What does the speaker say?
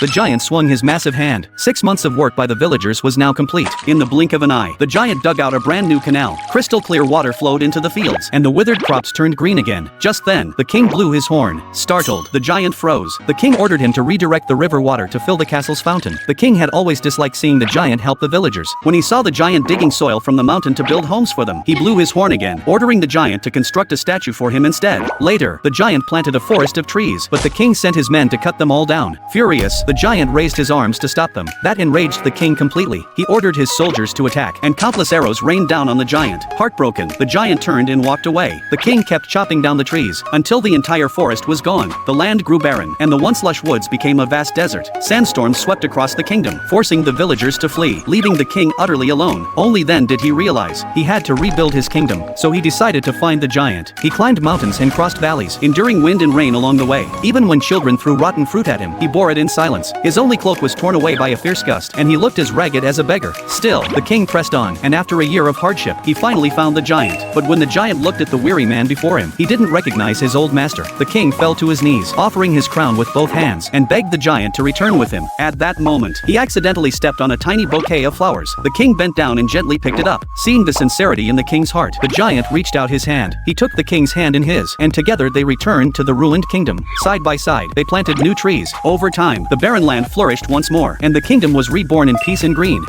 The giant swung his massive hand. 6 months of work by the villagers was now complete. In the blink of an eye, the giant dug out a brand new canal. Crystal clear water flowed into the fields, and the withered crops turned green again. Just then, the king blew his horn. Startled, the giant froze. The king ordered him to redirect the river water to fill the castle's fountain. The king had always disliked seeing the giant help the villagers. When he saw the giant digging soil from the mountain to build homes for them, he blew his horn again, ordering the giant to construct a statue for him instead. Later, the giant planted a forest of trees, but the king sent his men to cut them all down. Furious, the giant raised his arms to stop them. That enraged the king completely. He ordered his soldiers to attack, and countless arrows rained down on the giant. Heartbroken, the giant turned and walked away. The king kept chopping down the trees until the entire forest was gone. The land grew barren, and the once lush woods became a vast desert. Sandstorms swept across the kingdom, forcing the villagers to flee, leaving the king utterly alone. Only then did he realize he had to rebuild his kingdom, so he decided to find the giant. He climbed mountains and crossed valleys, enduring wind and rain along the way. Even when children threw rotten fruit at him, he bore it in silence. His only cloak was torn away by a fierce gust, and he looked as ragged as a beggar. Still, the king pressed on, and after a year of hardship, he finally found the giant. But when the giant looked at the weary man before him, he didn't recognize his old master. The king fell to his knees, offering his crown with both hands, and begged the giant to return with him. At that moment, he accidentally stepped on a tiny bouquet of flowers. The king bent down and gently picked it up. Seeing the sincerity in the king's heart, the giant reached out his hand. He took the king's hand in his, and together they returned to the ruined kingdom. Side by side, they planted new trees. Over time, the barren land flourished once more, and the kingdom was reborn in peace and green.